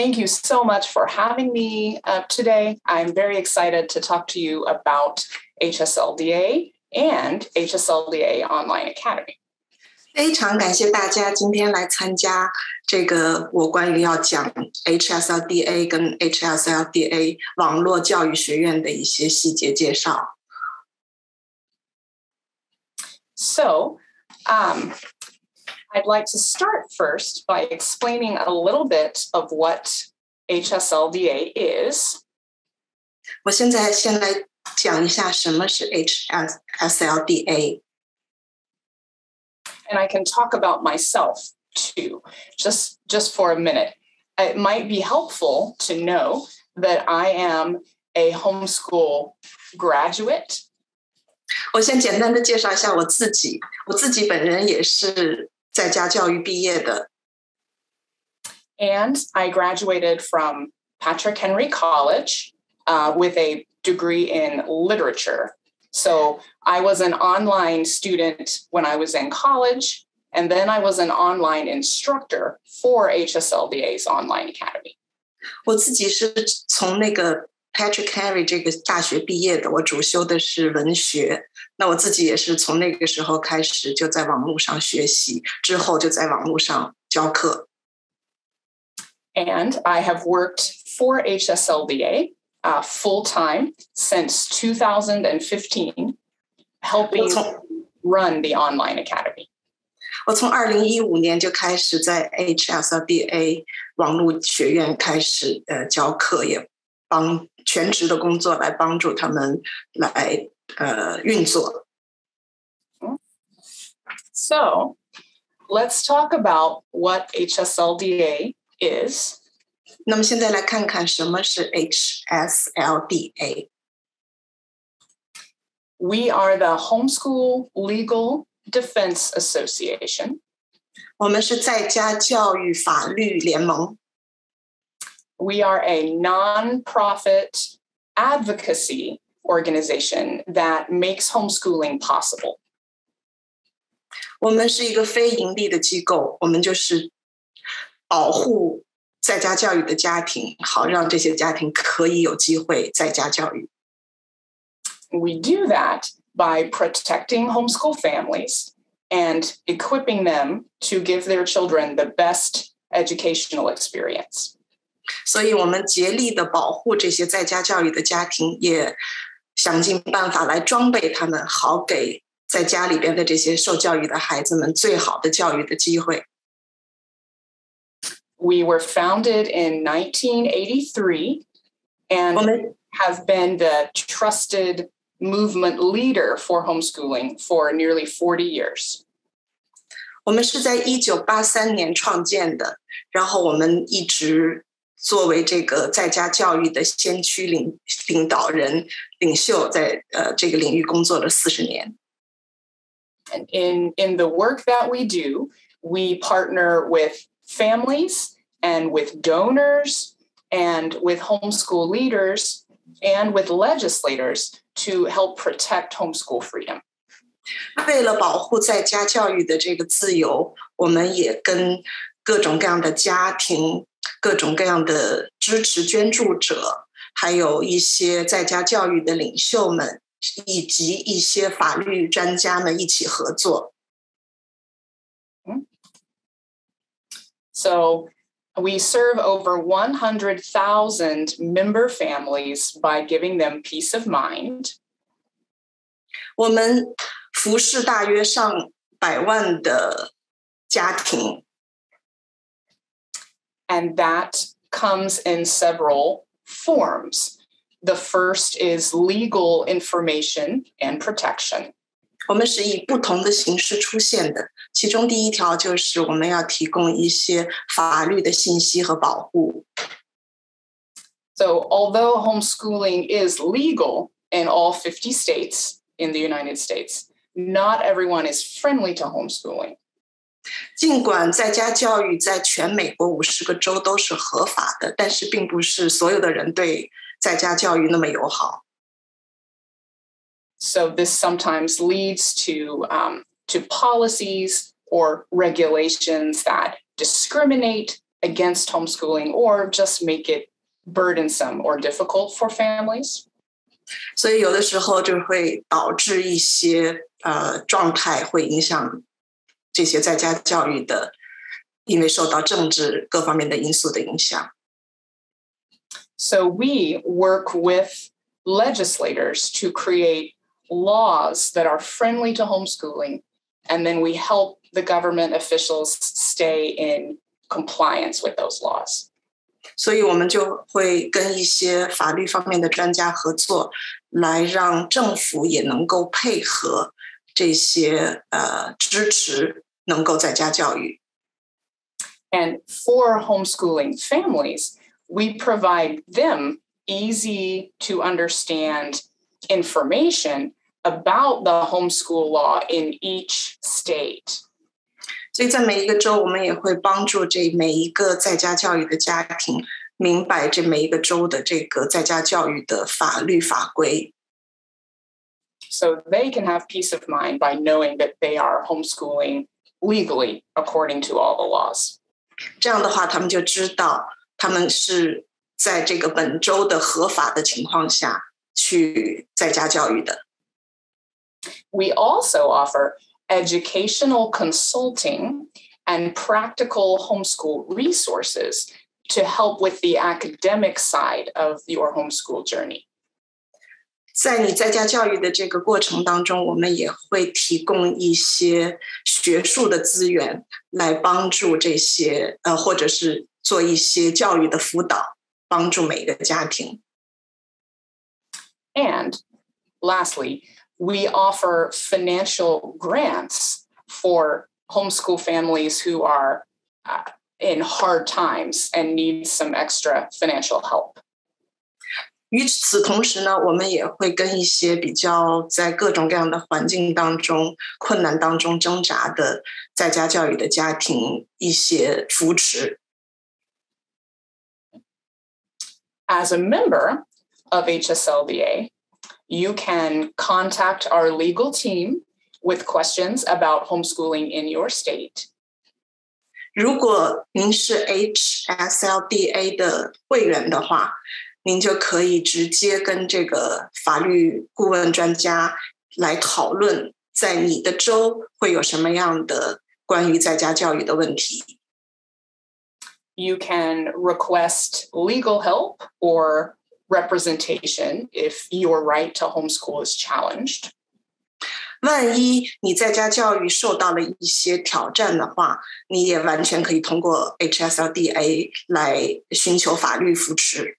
Thank you so much for having me today. I'm very excited to talk to you about HSLDA and HSLDA Online Academy. 非常感谢大家今天来参加这个我关于要讲 HSLDA 跟 HSLDA 网络教育学院的一些细节介绍。So, I'd like to start first by explaining a little bit of what HSLDA is. 我现在先来讲一下什么是 HSLDA。And I can talk about myself too, just for a minute. It might be helpful to know that I am a homeschool graduate. 我先简单的介绍一下我自己本人也是在家教育毕业的。And I graduated from Patrick Henry College with a degree in literature. So I was an online student when I was in college, and then I was an online instructor for HSLDA's Online Academy. 我自己是从那个 Patrick Henry 这个大学毕业的，我主修的是文学。那我自己也是从那个时候开始就在网络上学习，之后就在网络上教课。And I have worked for HSLDA full-time since 2015, helping run the Online Academy. 我从2015年就开始在 HSLDA 网络学院开始教课，也帮全职的工作来帮助他们来运作。So, let's talk about what HSLDA is. 那么现在来看看什么是 HSLDA. We are the Homeschool Legal Defense Association. 我们是在家教育法律联盟。We are a non-profit advocacy organization that makes homeschooling possible. 我们是一个非盈利的机构，我们就是保护在家教育的家庭，好让这些家庭可以有机会在家教育。We do that by protecting homeschool families and equipping them to give their children the best educational experience. 所以我们竭力的保护这些在家教育的家庭，也想尽办法来装备他们，好给在家里边的这些受教育的孩子们最好的教育的机会。We were founded in 1983 and have been the trusted movement leader for homeschooling for nearly 40 years. 我们是在1983年创建的，然后我们一直作为这个在家教育的先驱领导人、领袖，在这个领域工作了40年。And in the work that we do, we partner with families and with donors and with homeschool leaders and with legislators to help protect homeschool freedom. 为了保护在家教育的这个自由，我们也跟各种各样的家庭、各种各样的支持捐助者，还有一些在家教育的领袖们，以及一些法律专家们一起合作。So we serve over 100,000 member families by giving them peace of mind. 我们服侍大约上100万的家庭。And that comes in several forms. The first is legal information and protection. 我们是以不同的形式出现的，其中第一条就是我们要提供一些法律的信息和保护。So although homeschooling is legal in all 50 states in the United States, not everyone is friendly to homeschooling. 尽管在家教育在全美国50个州都是合法的，但是并不是所有的人对在家教育那么友好。So this sometimes leads to policies or regulations that discriminate against homeschooling or just make it burdensome or difficult for families. 所以有的时候就会导致一些状态会影响这些在家教育的，因为受到政治各方面的因素的影响。So we work with legislators to create laws that are friendly to homeschooling, and then we help the government officials stay in compliance with those laws. 所以我们就会跟一些法律方面的专家合作，来让政府也能够配合这些支持能够在家教育。And for homeschooling families, we provide them easy to understand information about the homeschool law in each state. 所以在每一个州，我们也会帮助这每一个在家教育的家庭明白这每一个州的这个在家教育的法律法规。So they can have peace of mind by knowing that they are homeschooling legally according to all the laws. 这样的话，他们就知道他们是在这个本州的合法的情况下去在家教育的。We also offer educational consulting and practical homeschool resources to help with the academic side of your homeschool journey. 在你在家教育的这个过程当中，我们也会提供一些学术的资源来帮助这些或者是做一些教育的辅导，帮助每个家庭。And lastly, we offer financial grants for homeschool families who are in hard times and need some extra financial help. 与此同时呢，我们也会跟一些比较在各种各样的环境当中、困难当中挣扎的在家教育的家庭一些扶持。As a member of HSLDA, you can contact our legal team with questions about homeschooling in your state. 如果您是 HSLDA 的会员的话，您就可以直接跟这个法律顾问专家来讨论，在你的州会有什么样的关于在家教育的问题。You can request legal help or representation if your right to homeschool is challenged. 万一你在家教育受到了一些挑战的话，你也完全可以通过 HSLDA 来寻求法律扶持。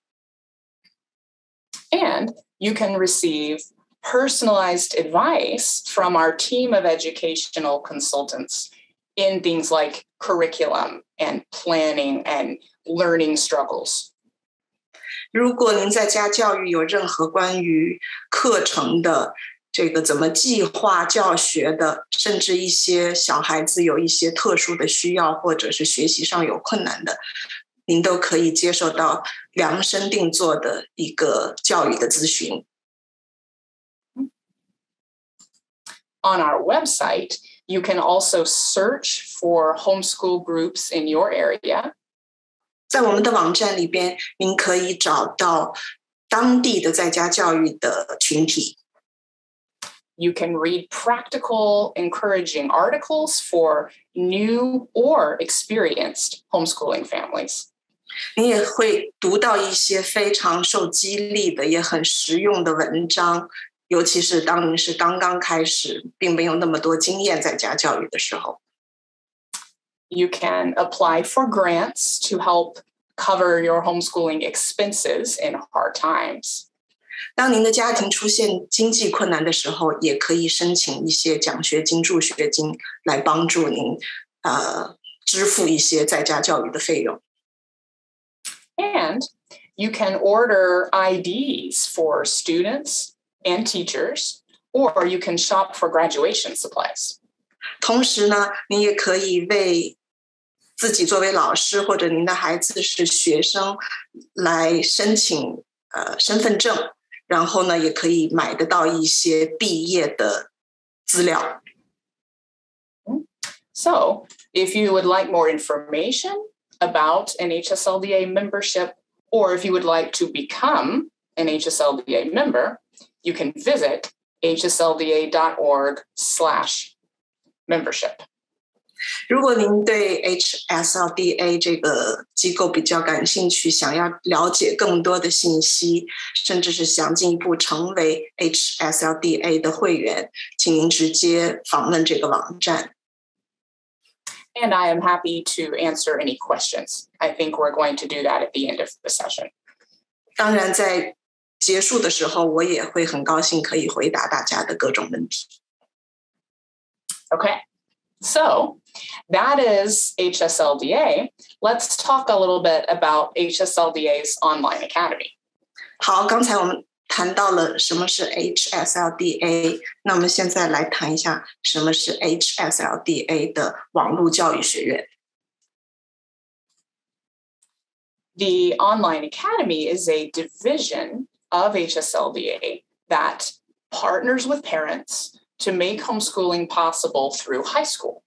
And you can receive personalized advice from our team of educational consultants in things like curriculum and planning and learning struggles. 如果您在家教育有任何关于课程的这个怎么计划教学的，甚至一些小孩子有一些特殊的需要，或者是学习上有困难的，您都可以接受到量身定做的一个教育的咨询。On our website, you can also search for homeschool groups in your area. 在我们的网站里边，您可以找到当地的在家教育的群体。You can read practical, encouraging articles for new or experienced homeschooling families. 你也会读到一些非常受激励的也很实用的文章，尤其是当您是刚刚开始并没有那么多经验在家教育的时候。You can apply for grants to help cover your homeschooling expenses in hard times. 当您的家庭出现经济困难的时候，也可以申请一些奖学金、助学金来帮助您支付一些在家教育的费用。And you can order IDs for students and teachers, or you can shop for graduation supplies. 同时呢，您也可以为自己作为老师或者您的孩子是学生来申请身份证，然后呢，也可以买得到一些毕业的资料。So, if you would like more information about an HSLDA membership, or if you would like to become an HSLDA member, you can visit hslda.org/membership. 如果您对 HSLDA 这个机构比较感兴趣，想要了解更多的信息，甚至是想进一步成为 HSLDA 的会员，请您直接访问这个网站。And I am happy to answer any questions. I think we're going to do that at the end of the session. 当然，在结束的时候，我也会很高兴可以回答大家的各种问题。Okay, so that is HSLDA. Let's talk a little bit about HSLDA's Online Academy. 好，刚才我们谈到了什么是 HSLDA， 那我们现在来谈一下什么是 HSLDA 的网络教育学院。The Online Academy is a division of HSLDA that partners with parents to make homeschooling possible through high school.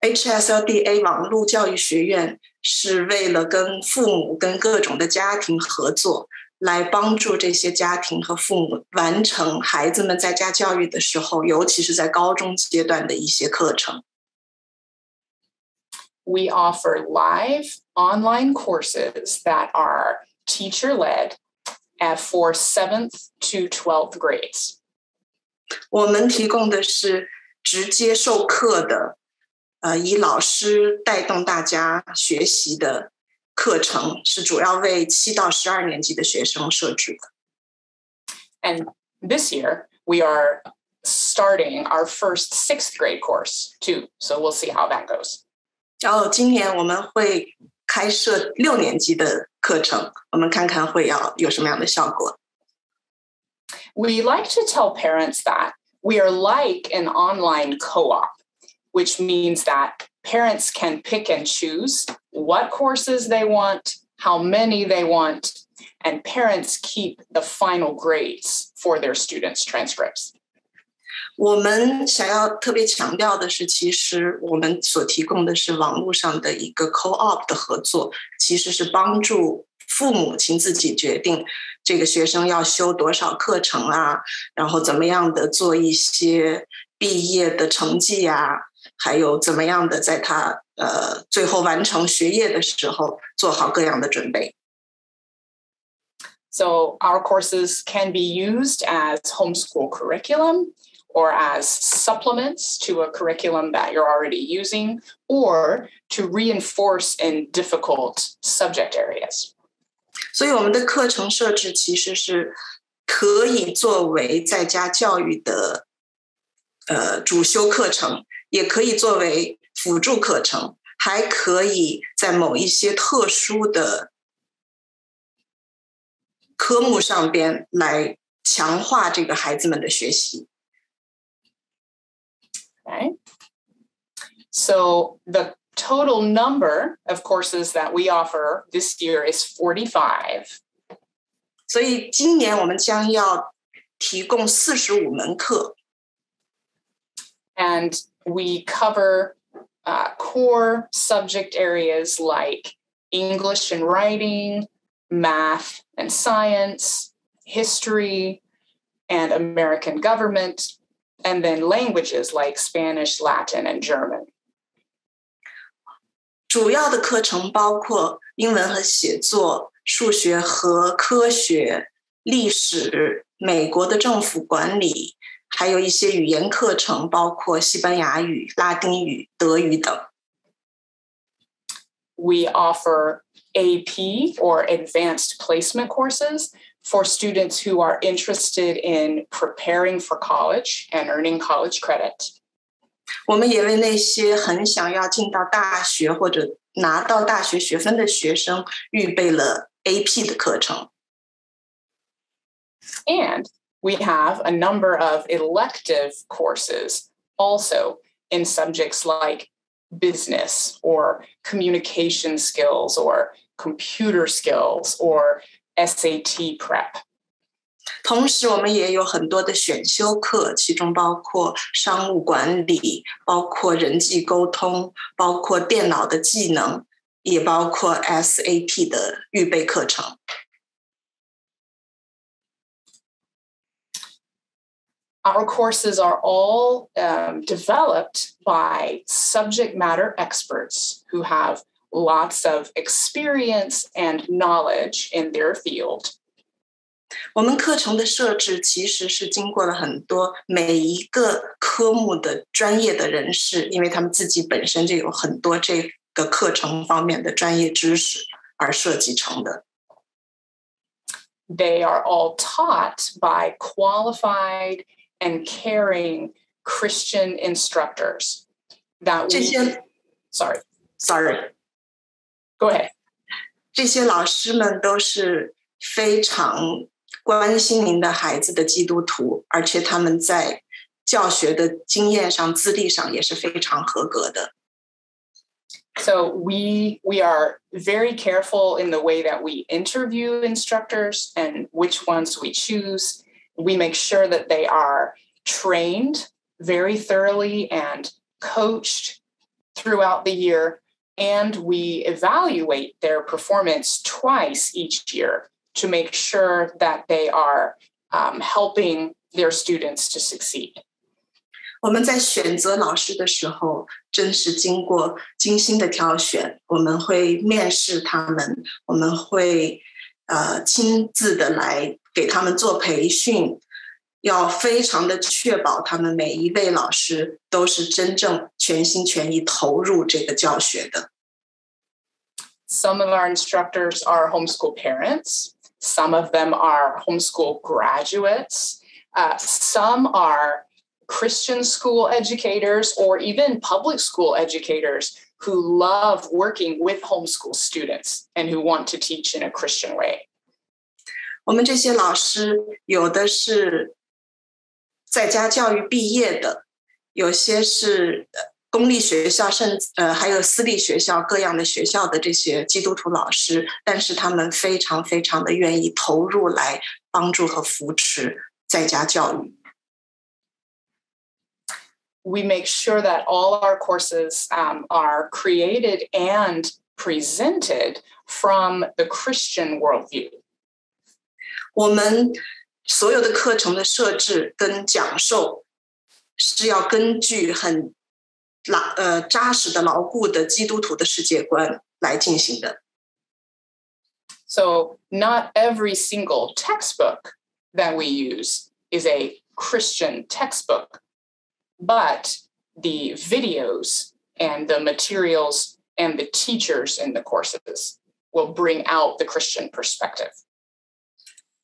HSLDA 网络教育学院是为了跟父母跟各种的家庭合作，来帮助这些家庭和父母完成孩子们在家教育的时候，尤其是在高中阶段的一些课程。We offer live online courses that are teacher-led for 7th to 12th grades. 我们提供的是直接授课的，以老师带动大家学习的课程，是主要为7到12年级的学生设置的。And this year, we are starting our first 6th grade course too, so we'll see how that goes. 然后今年我们会开设6年级的课程，我们看看会有什么样的效果。We like to tell parents that we are like an online co-op, which means that parents can pick and choose what courses they want, how many they want, and parents keep the final grades for their students' transcripts. 我们想要特别强调的是，其实我们所提供的是网络上的一个 co-op 的合作，其实是帮助父母亲自己决定这个学生要修多少课程啊，然后怎么样的做一些毕业的成绩啊，还有怎么样的在他最后完成学业的时候做好各样的准备。So our courses can be used as homeschool curriculum, or as supplements to a curriculum that you're already using, or to reinforce in difficult subject areas. 所以我们的课程设置其实是可以作为在家教育的主修课程，也可以作为辅助课程，还可以在某一些特殊的科目上边来强化这个孩子们的学习。Okay. So the total number of courses that we offer this year is 45. 所以今年我们将要提供45门课。And we cover core subject areas like English and writing, math and science, history, and American government, and then languages like Spanish, Latin, and German. 主要的课程包括英文和写作、数学和科学、历史、美国的政府管理，还有一些语言课程，包括西班牙语、拉丁语、德语等。We offer AP or advanced placement courses for students who are interested in preparing for college and earning college credit. 我们也为那些很想要进到大学或者拿到大学学分的学生预备了 AP 的课程。And we have a number of elective courses also in subjects like business or communication skills or computer skills or SAT prep. 同时我们也有很多的选修课，其中包括商务管理，包括人际沟通，包括电脑的技能，也包括 SAT 的预备课程。Our courses are all developed by subject matter experts who have lots of experience and knowledge in their field. 我们课程的设置其实是经过了很多每一个科目的专业的人士，因为他们自己本身就有很多这个课程方面的专业知识而设计成的。They are all taught by qualified and caring Christian instructors that Sorry. Go ahead. 这些老师们都是非常关心您的孩子的基督徒，而且他们在教学的经验上、资历上也是非常合格的。So we are very careful in the way that we interview instructors and which ones we choose. We make sure that they are trained very thoroughly and coached throughout the year, and we evaluate their performance twice each year to make sure that they are helping their students to succeed. 我们在选择老师的时候，真是经过精心的挑选。我们会面试他们，我们会亲自的来给他们做培训，要非常的确保他们每一位老师都是真正全心全意投入这个教学的。Some of our instructors are homeschool parents. Some of them are homeschool graduates. Some are Christian school educators or even public school educators who love working with homeschool students and who want to teach in a Christian way. 我们这些老师有的是在家教育毕业的，有些是公立学校，甚至还有私立学校各样的学校的这些基督徒老师，但是他们非常非常的愿意投入来帮助和扶持在家教育。We make sure that all our courses are created and presented from the Christian worldview. 我们所有的课程的设置跟讲授是要根据很扎实的牢固的基督徒的世界观来进行的。So not every single textbook that we use is a Christian textbook, but the videos and the materials and the teachers in the courses will bring out the Christian perspective.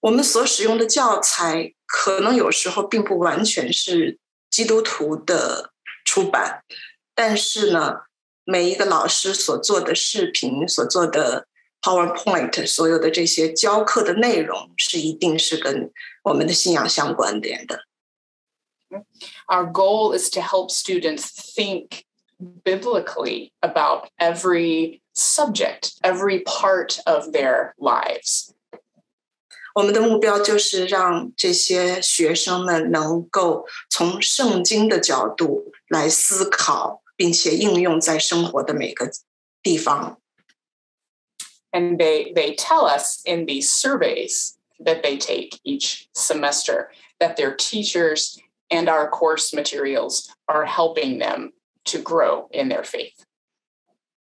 我们所使用的教材可能有时候并不完全是基督徒的出版，但是呢，每一个老师所做的视频、所做的 PowerPoint， 所有的这些教课的内容是一定是跟我们的信仰相关联的。Our goal is to help students think biblically about every subject, every part of their lives. 我们的目标就是让这些学生们能够从圣经的角度来思考，并且应用在生活的每个地方。And they tell us in these surveys that they take each semester that their teachers and our course materials are helping them to grow in their faith.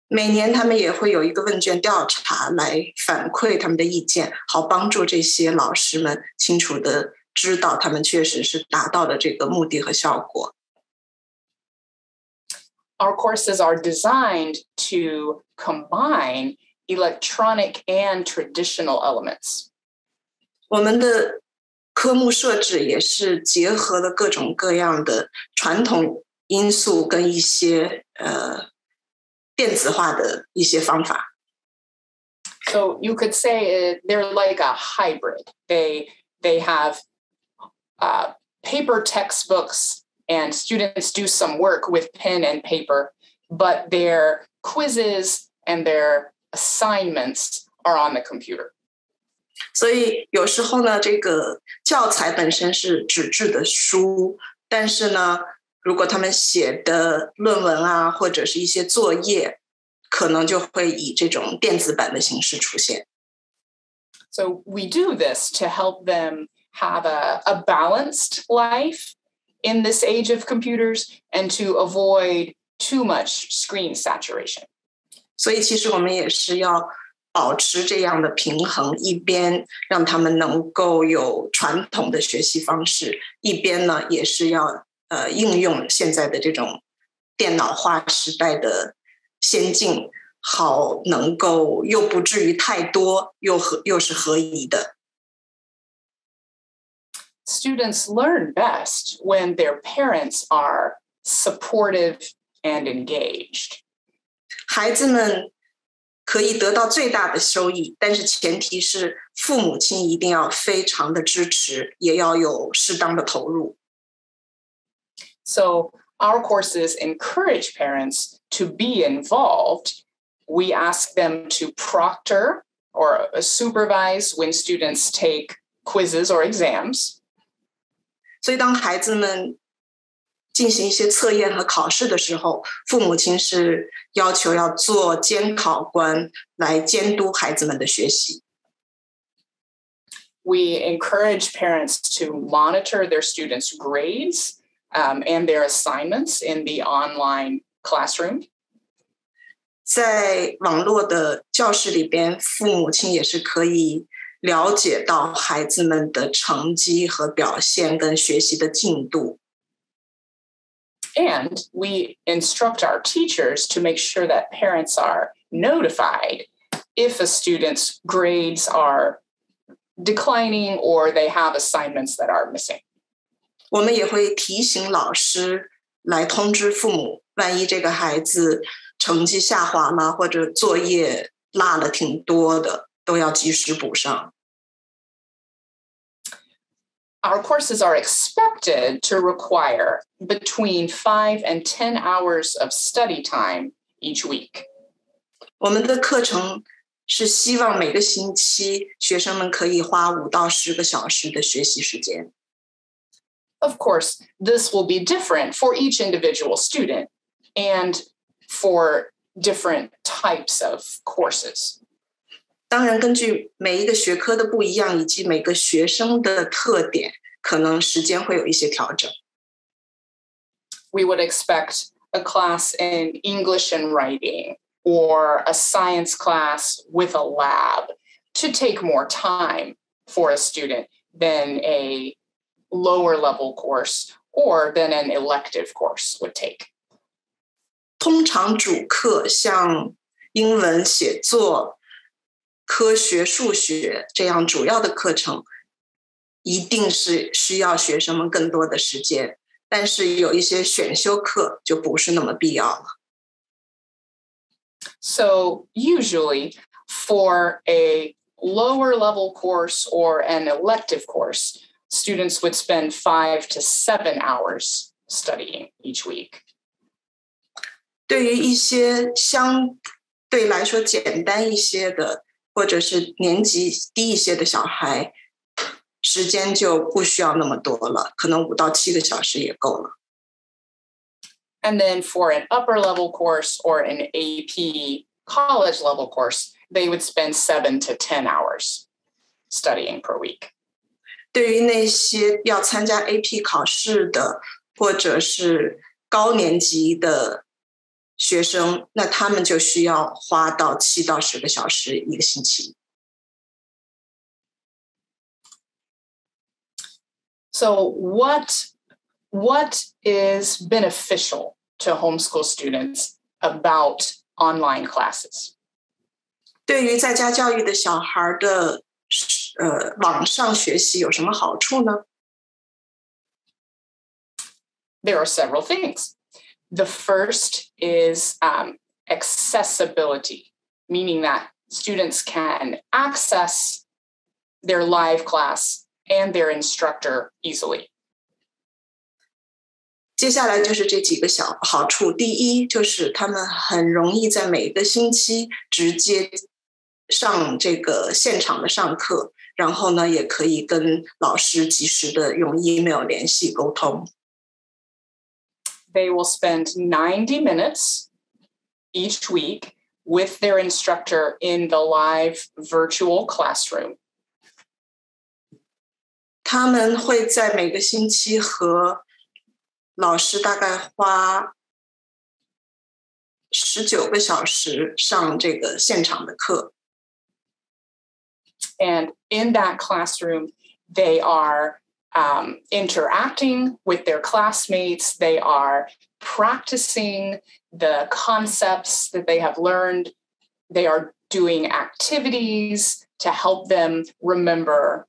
每年他们也会有一个问卷调查来反馈他们的意见，好帮助这些老师们清楚地知道他们确实是达到了这个目的和效果。Our courses are designed to combine electronic and traditional elements. 我们的科目设置也是结合了各种各样的传统因素跟一些电子化的一些方法。So you could say they're like a hybrid. They have paper textbooks and students do some work with pen and paper, but their quizzes and their assignments are on the computer. 所以有时候呢，这个教材本身是纸质的书，但是呢，如果他们写的论文啊，或者是一些作业，可能就会以这种电子版的形式出现。So we do this to help them have a balanced life in this age of computers and to avoid too much screen saturation. 所以其实我们也是要保持这样的平衡，一边让他们能够有传统的学习方式，一边呢也是要应用现在的这种电脑化时代的先进，好能够又不至于太多，又是合宜的。Students learn best when their parents are supportive and engaged. 孩子们可以得到最大的收益，但是前提是父母亲一定要非常的支持，也要有适当的投入。So our courses encourage parents to be involved. We ask them to proctor or supervise when students take quizzes or exams. 所以当孩子们进行一些测验和考试的时候，父母亲是要求要做监考官来监督孩子们的学习。We encourage parents to monitor their students' grades and their assignments in the online classroom. 在网络的教室里边，父母亲也是可以了解到孩子们的成绩和表现跟学习的进度。And we instruct our teachers to make sure that parents are notified if a student's grades are declining or they have assignments that are missing. 我们也会提醒老师来通知父母，万一这个孩子成绩下滑了，或者作业落了挺多的，都要及时补上。Our courses are expected to require between 5 and 10 hours of study time each week. 我们的课程是希望每个星期学生们可以花5到10个小时的学习时间。Of course, this will be different for each individual student and for different types of courses. 当然，根据每一个学科的不一样，以及每个学生的特点，可能时间会有一些调整。We would expect a class in English and writing or a science class with a lab to take more time for a student than a lower level course or than an elective course would take. 通常主课像英文、写作、科学、数学这样主要的课程，一定是需要学生们更多的时间，但是有一些选修课就不是那么必要了。So usually for a lower level course or an elective course, students would spend 5 to 7 hours studying each week. 对于一些相对来说简单一些的，或者是年级低一些的小孩，时间就不需要那么多了，可能5到7个小时也够了。And then for an upper level course or an AP college level course, they would spend 7 to 10 hours studying per week. 对于那些要参加 AP 考试的，或者是高年级的学生，那他们就需要花到7到10个小时一个星期。So what is beneficial to homeschool students about online classes? 对于在家教育的小孩的网上学习有什么好处呢？ There are several things. The first is accessibility, meaning that students can access their live class and their instructor easily. 接下来就是这几个小好处。第一，就是他们很容易在每个星期直接上这个现场的上课，然后呢，也可以跟老师及时的用 email 联系沟通。They will spend 90 minutes each week with their instructor in the live virtual classroom. 他们会在每个星期和老师大概花19个小时上这个现场的课。And in that classroom, they are interacting with their classmates. They are practicing the concepts that they have learned. They are doing activities to help them remember.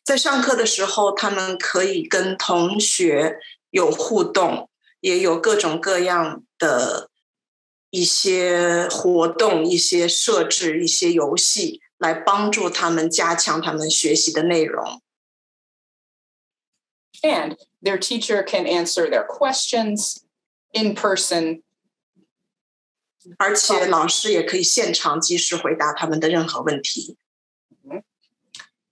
在上课的时候，他们可以跟同学有互动，也有各种各样的一些活动、一些设置、一些游戏，来帮助他们加强他们学习的内容。And their teacher can answer their questions in person. 而且老师也可以现场及时回答他们的任何问题。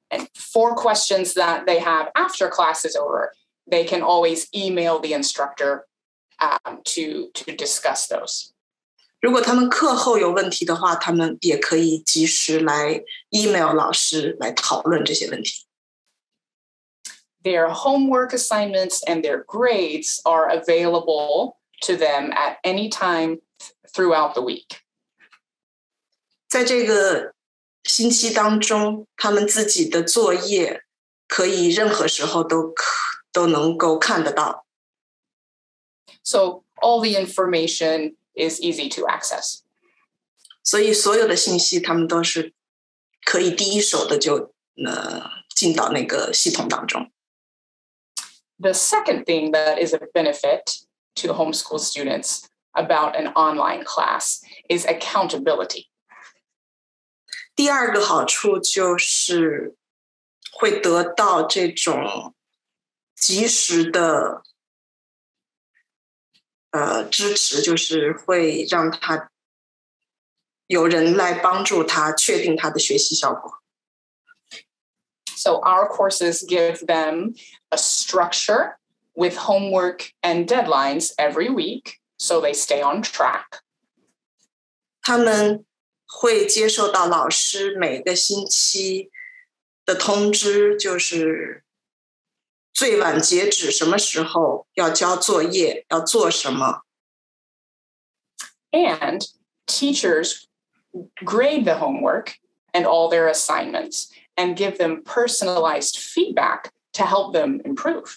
And for questions that they have after class is over, they can always email the instructor to discuss those. 如果他们课后有问题的话，他们也可以及时来 email 老师来讨论这些问题。Their homework assignments and their grades are available to them at any time throughout the week. 在这个星期当中，他们自己的作业可以任何时候都能够看得到。So all the information is easy to access. 所以所有的信息他们都是可以第一手的就进到那个系统当中。The second thing that is a benefit to homeschool students about an online class is accountability. 第二个好处就是会得到这种及时的支持，就是会让他有人来帮助他确定他的学习效果。So our courses give them a structure with homework and deadlines every week, so they stay on track. 他们会接受到老师每个星期的通知，就是最晚截止什么时候要交作业，要做什么。And teachers grade the homework and all their assignments and give them personalized feedback to help them improve.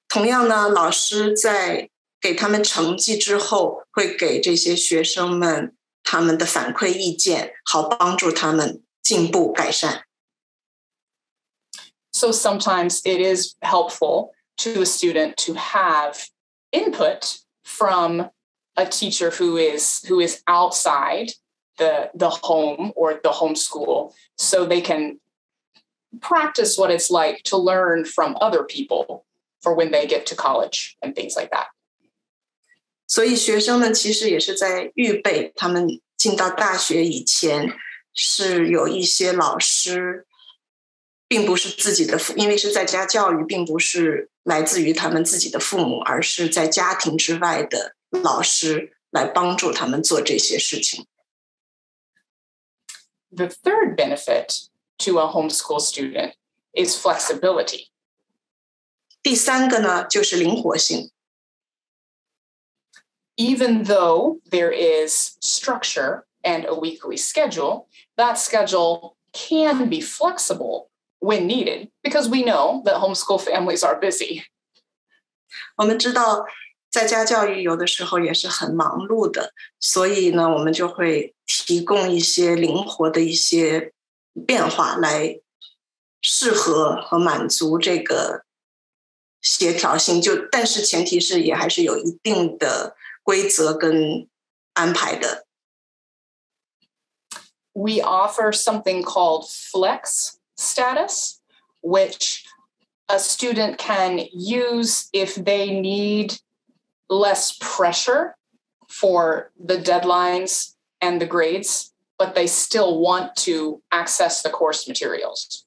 同样呢，老师在给他们成绩之后，会给这些学生们他们的反馈意见，好帮助他们进步改善。So sometimes it is helpful to a student to have input from a teacher who is outside the home or the homeschool, so they can practice what it's like to learn from other people for when they get to college and things like that. 所以学生们其实也是在预备他们进到大学以前，是有一些老师并不是自己的因为是在家教育，并不是来自于他们自己的父母，而是在家庭之外的老师来帮助他们做这些事情。The third benefit to a homeschool student is flexibility. 第三个呢，就是灵活性。Even though there is structure and a weekly schedule, that schedule can be flexible when needed, because we know that homeschool families are busy. 我们知道在家教育有的时候也是很忙碌的，所以呢，我们就会提供一些灵活的一些变化来适合和满足这个协调性，但是前提是也还是有一定的规则跟安排的。We offer something called flex status, which a student can use if they need less pressure for the deadlines and the grades but they still want to access the course materials.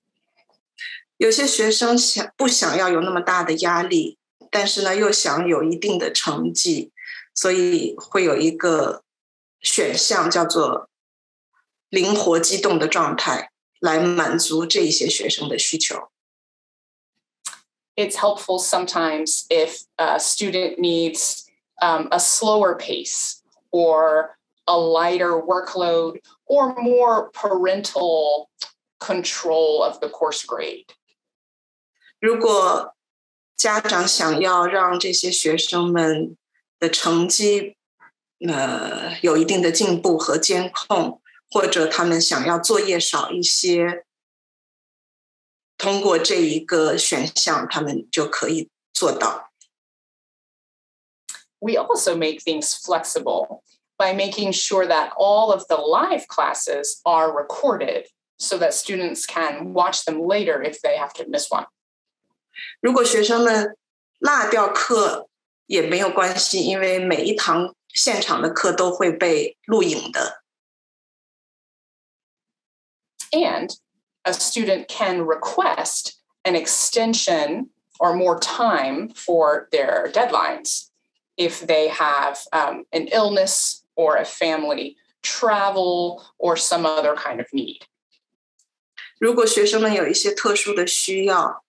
有些学生不想要有那么大的压力，但是呢又想有一定的成绩，所以会有一个选项叫做灵活机动的状态，来满足这一些学生的需求。It's helpful sometimes if a student needs a slower pace or a lighter workload or more parental control of the course grade. 如果家长想要让这些学生们的成绩有一定的进步和监控，或者他们想要作业少一些，通过这一个选项他们就可以做到。We also make things flexible by making sure that all of the live classes are recorded so that students can watch them later if they have to miss one. 如果学生们落掉课也没有关系，因为每一堂现场的课都会被录影的。And a student can request an extension or more time for their deadlines if they have an illness or a family travel or some other kind of need. 如果学生们有一些特殊的需要，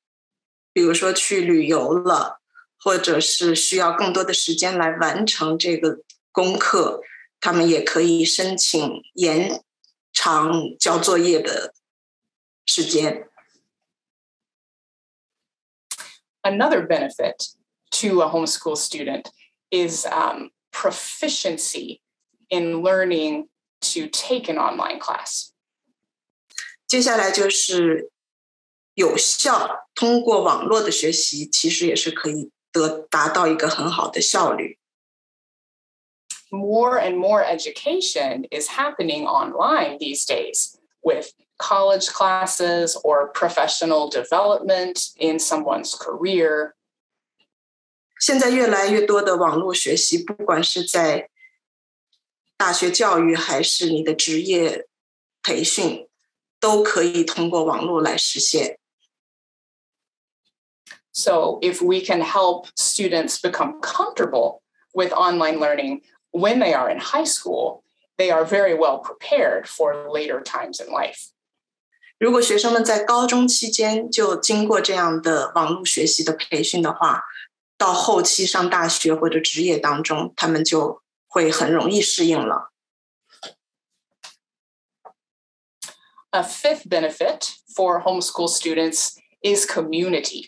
比如说去旅游了，或者是需要更多的时间来完成这个功课，他们也可以申请延长交作业的时间。Another benefit to a homeschool student is proficiency in learning to take an online class. 接下来就是有效通过网络的学习，其实也是可以达到一个很好的效率。More and more education is happening online these days with college classes or professional development in someone's career. 现在越来越多的网络学习，不管是在大学教育还是你的职业培训，都可以通过网络来实现。So if we can help students become comfortable with online learning when they are in high school, they are very well prepared for later times in life. 如果学生们在高中期间就经过这样的网络学习的培训的话，到后期上大学或者职业当中，他们就会很容易适应了。A fifth benefit for homeschool students is community.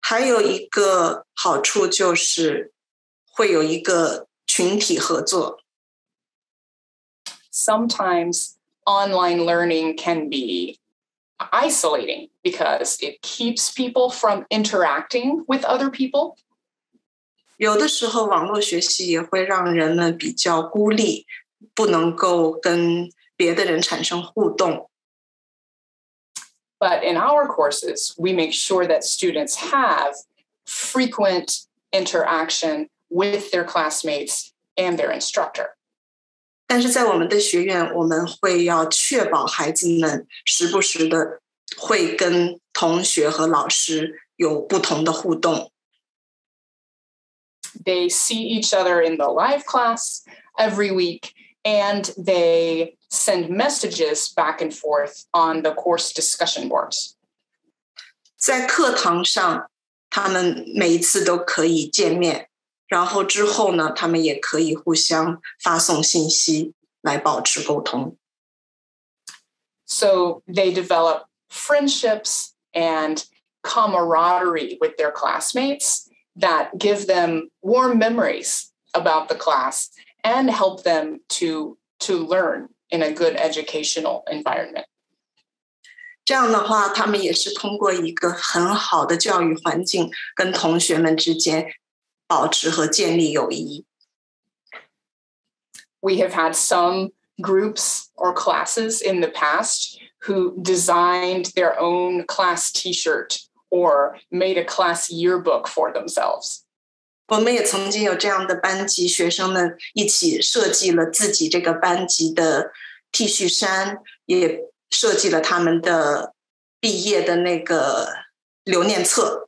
还有一个好处就是会有一个群体合作。Sometimes online learning can be isolating because it keeps people from interacting with other people. 有的时候网络学习也会让人们比较孤立，不能够跟别的人产生互动。But in our courses, we make sure that students have frequent interaction with their classmates and their instructor. 但是在我们的学院，我们会要确保孩子们时不时的会跟同学和老师有不同的互动。They see each other in the live class every week, and they send messages back and forth on the course discussion boards. 在课堂上，他们每一次都可以见面，然后之后呢，他们也可以互相发送信息来保持沟通。So they develop friendships and camaraderie with their classmates that give them warm memories about the class and help them to learn in a good educational environment. 这样的话，他们也是通过一个很好的教育环境，跟同学们之间保持和建立友谊。We have had some groups or classes in the past who designed their own class T-shirt or made a class yearbook for themselves. 我们也曾经有这样的班级，学生们一起设计了自己这个班级的 T 恤衫，也设计了他们的毕业的那个留念册。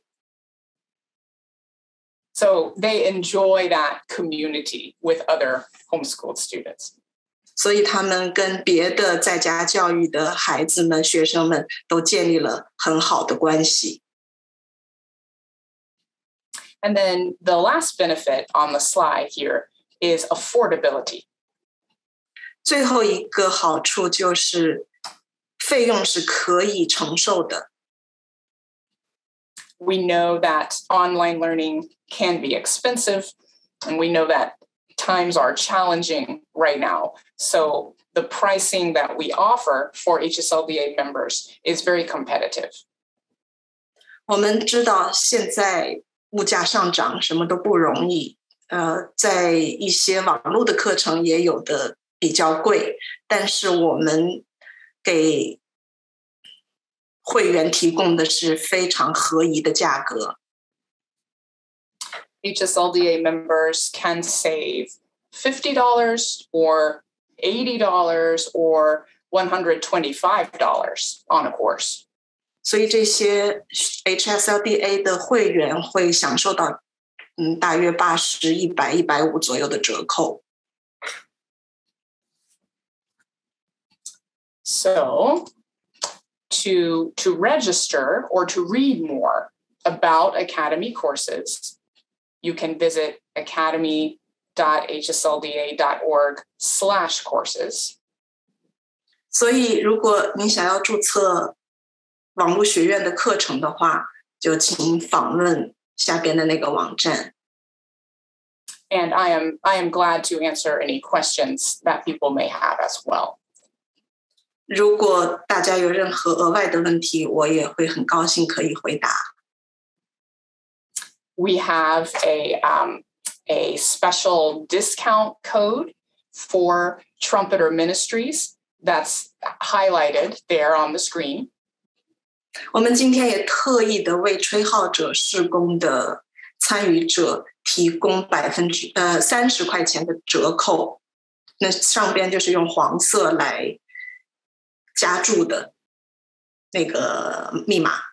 So they enjoy that community with other homeschooled students. 所以他们跟别的在家教育的孩子们、学生们都建立了很好的关系。And then the last benefit on the slide here is affordability. 最后一个好处就是费用是可以承受的。We know that online learning can be expensive, and we know that times are challenging right now. So the pricing that we offer for HSLDA members is very competitive. 我们知道现在物价上涨，什么都不容易。在一些网络的课程也有的比较贵，但是我们给会员提供的是非常合宜的价格。HSLDA members can save $50 or $80 or $125 on a course. 所以这些 HSLDA 的会员会享受到大约80、100、150左右的折扣。So to register or to read more about Academy courses, you can visit academy.hslda.org/courses. 所以如果你想要注册网络学院的课程的话，就请访问下边的那个网站。And I am glad to answer any questions that people may have as well. 如果大家有任何额外的问题，我也会很高兴可以回答。We have a special discount code for Trumpeter Ministries that's highlighted there on the screen. 我们今天也特意的为吹号者事工的参与者提供30块钱的折扣，那上边就是用黄色来加注的那个密码。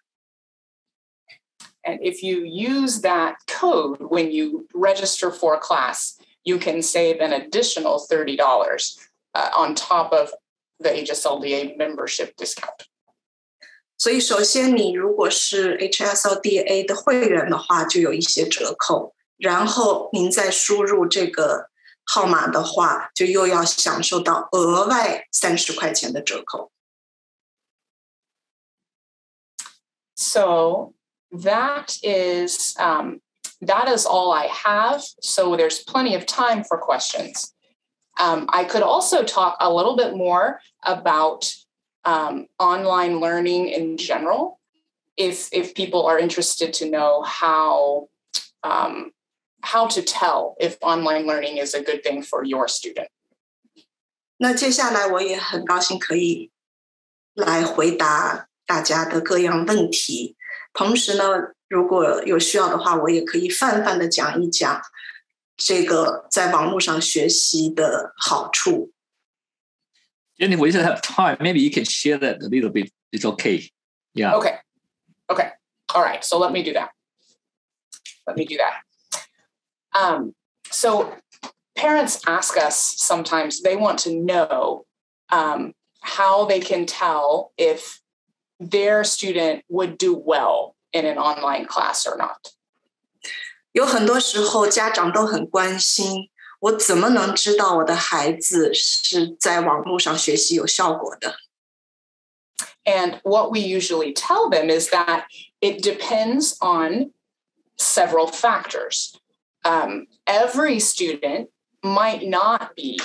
And if you use that code when you register for a class, you can save an additional $30 on top of the HSLDA membership discount. 所以首先你如果是 HSLDA 的会员的话，就有一些折扣，然后您再输入这个号码的话，就又要享受到额外30块钱的折扣。So that is all I have. So there's plenty of time for questions. I could also talk a little bit more about online learning in general, if people are interested to know how to tell if online learning is a good thing for your student. 那接下来我也很高兴可以来回答大家的各样问题，同时呢，如果有需要的话，我也可以泛泛的讲一讲这个在网络上学习的好处。Jenny, we still have time. Maybe you can share that a little bit. It's okay. Yeah. Okay. All right. So let me do that. So parents ask us sometimes, they want to know how they can tell if their student would do well in an online class or not. 有很多时候家长都很关心，我怎么能知道我的孩子是在网络上学习有效果的？ And what we usually tell them is that it depends on several factors. Every student might not be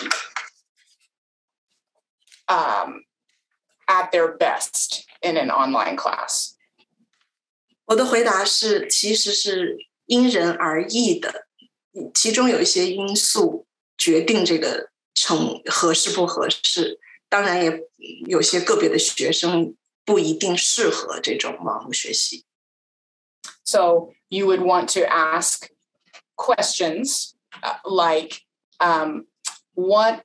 at their best in an online class. 我的回答是，其实是因人而异的，其中有一些因素决定这个合适不合适。当然，也有些个别的学生不一定适合这种网络学习。So you would want to ask questions like, what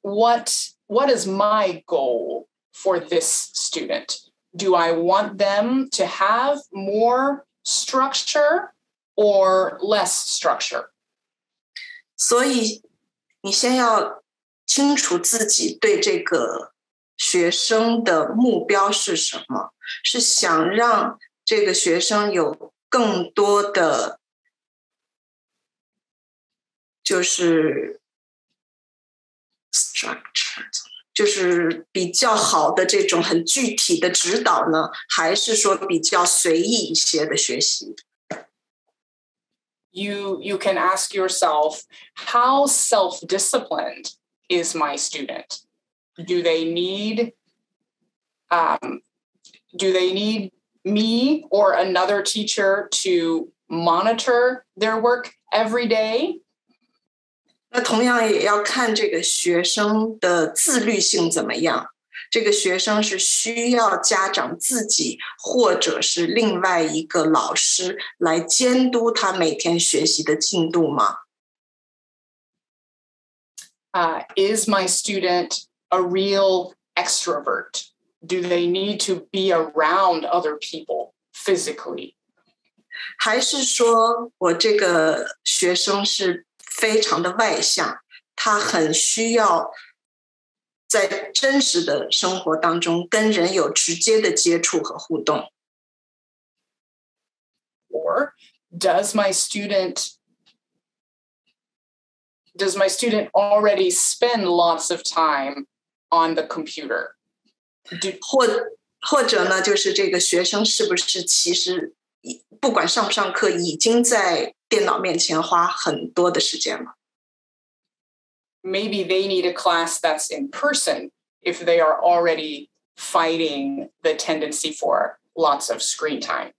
is my goal for this student? Do I want them to have more structure or less structure? 所以你先要清楚自己对这个学生的目标是什么，是想让这个学生有更多的就是 structure， 就是比较好的这种很具体的指导呢，还是说比较随意一些的学习？ You can ask yourself, how self-disciplined is my student? Do they need me or another teacher to monitor their work every day? 那同样也要看这个学生的自律性怎么样。这个学生是需要家长自己或者是另外一个老师来监督他每天学习的进度吗？ Is my student a real extrovert? Do they need to be around other people physically? 还是说我这个学生是非常的外向，他很需要在真实的生活当中跟人有直接的接触和互动？ Or does my student already spend lots of time on the computer? 或者呢，就是这个学生是不是其实不管上不上课，已经在电脑面前花很多的时间了？ Maybe they need a class that's in person if they are already fighting the tendency for lots of screen time.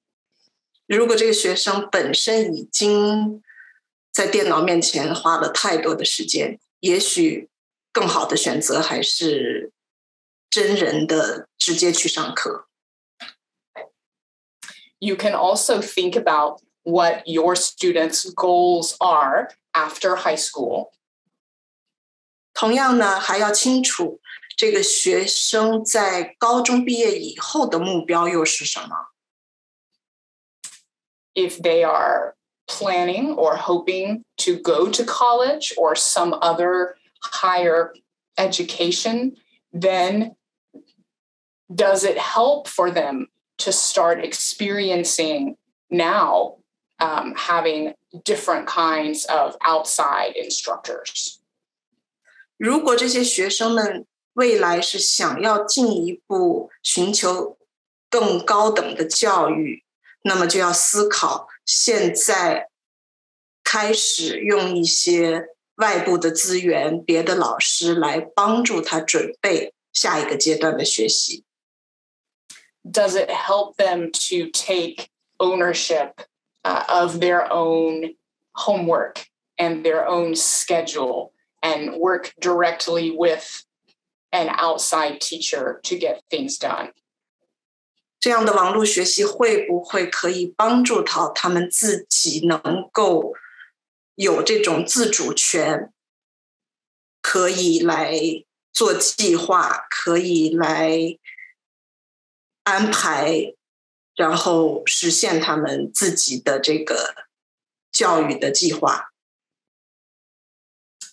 如果这个学生本身已经在电脑面前花了太多的时间，也许更好的选择还是真人的直接去上课。 You can also think about what your students' goals are after high school. 同样呢，还要清楚这个学生在高中毕业以后的目标又是什么。 If they are planning or hoping to go to college or some other higher education, then does it help for them to start experiencing now having different kinds of outside instructors? 如果这些学生们未来是想要进一步寻求更高等的教育，那么就要思考现在开始用一些外部的资源，别的老师来帮助他准备下一个阶段的学习。 Does it help them to take ownership of their own homework and their own schedule and work directly with an outside teacher to get things done? 这样的网络学习会不会可以帮助到他们自己能够有这种自主权，可以来做计划，可以来安排，然后实现他们自己的这个教育的计划？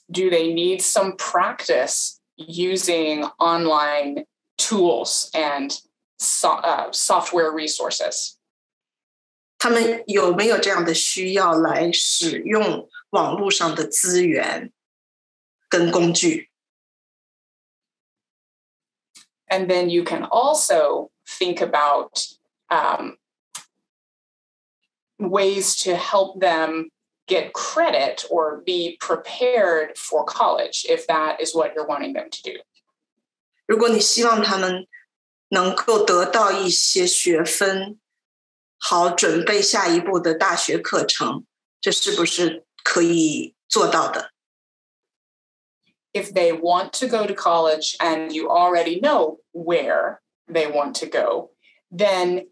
Do they need some practice using online tools and software resources? 他们有没有这样的需要来使用网络上的资源跟工具？ And then you can also think about ways to help them get credit or be prepared for college, if that is what you're wanting them to do. 如果你希望他们能够得到一些学分，好准备下一步的大学课程，这是不是可以做到的？ If they want to go to college and you already know where they want to go, then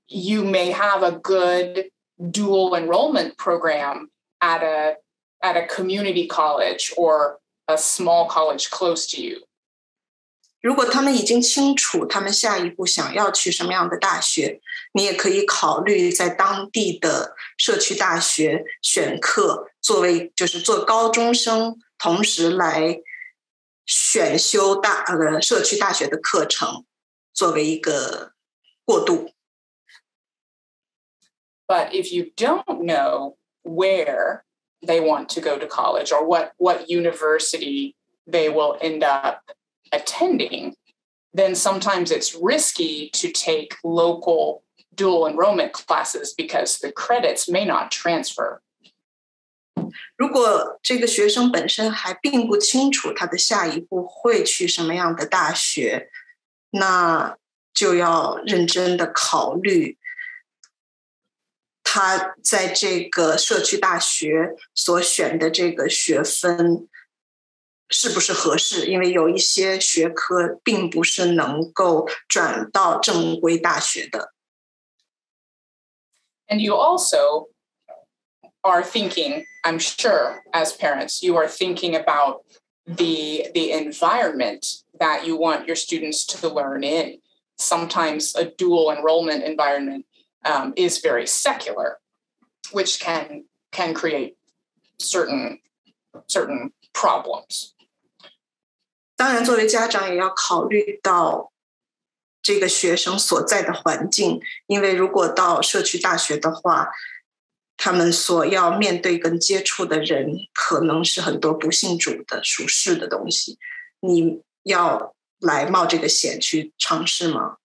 you may have a good dual enrollment program at at a community college or a small college close to you. 如果他们已经清楚他们下一步想要去什么样的大学，你也可以考虑在当地的社区大学选课，作为就是做高中生，同时来选修社区大学的课程，作为一个过渡。But if you don't know where they want to go to college or what university they will end up attending, then sometimes it's risky to take local dual enrollment classes because the credits may not transfer. 如果这个学生本身还并不清楚他的下一步会去什么样的大学，那就要认真的考虑他在这个社区大学所选的这个学分是不是合适，因为有一些学科并不是能够转到正规大学的。And you also are thinking, I'm sure, as parents, you are thinking about the environment that you want your students to learn in. Sometimes a dual enrollment environment is very secular, which can create certain problems. 当然，作为家长也要考虑到这个学生所在的环境，因为如果到社区大学的话，他们所要面对跟接触的人可能是很多不信主的属世的东西，你要来冒这个险去尝试吗？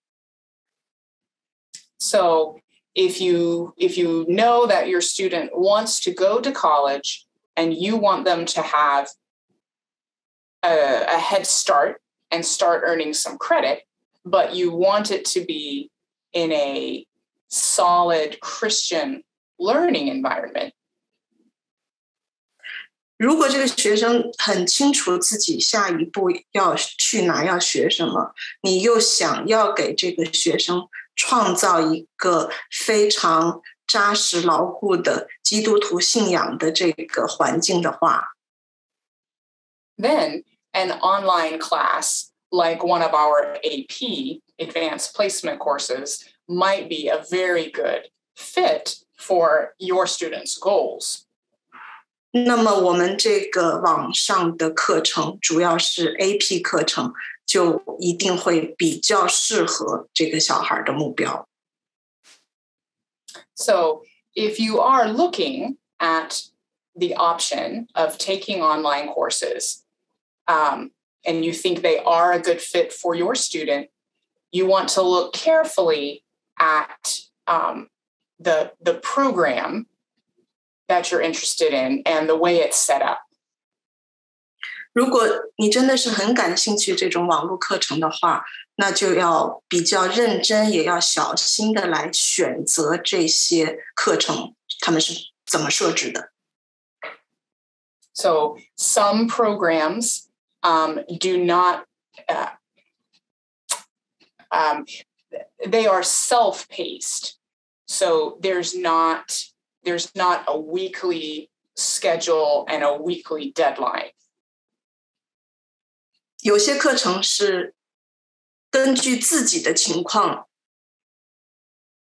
So if you know that your student wants to go to college and you want them to have a head start and start earning some credit, but you want it to be in a solid Christian learning environment. 如果这个学生很清楚自己下一步要去哪，要学什么，你又想要给这个学生创造一个非常扎实牢固的基督徒信仰的这个环境的话， Then an online class like one of our AP, advanced placement courses, might be a very good fit for your students' goals. 那么我们这个网上的课程主要是 AP 课程，就一定会比较适合这个小孩的目标。 So if you are looking at the option of taking online courses, and you think they are a good fit for your student, you want to look carefully at the program that you're interested in and the way it's set up. 如果你真的是很感兴趣这种网络课程的话，那就要比较认真，也要小心的来选择这些课程，他们是怎么设置的。 So some programs do not, they are self-paced. So there's not a weekly schedule and a weekly deadline. 有些课程是根据自己的情况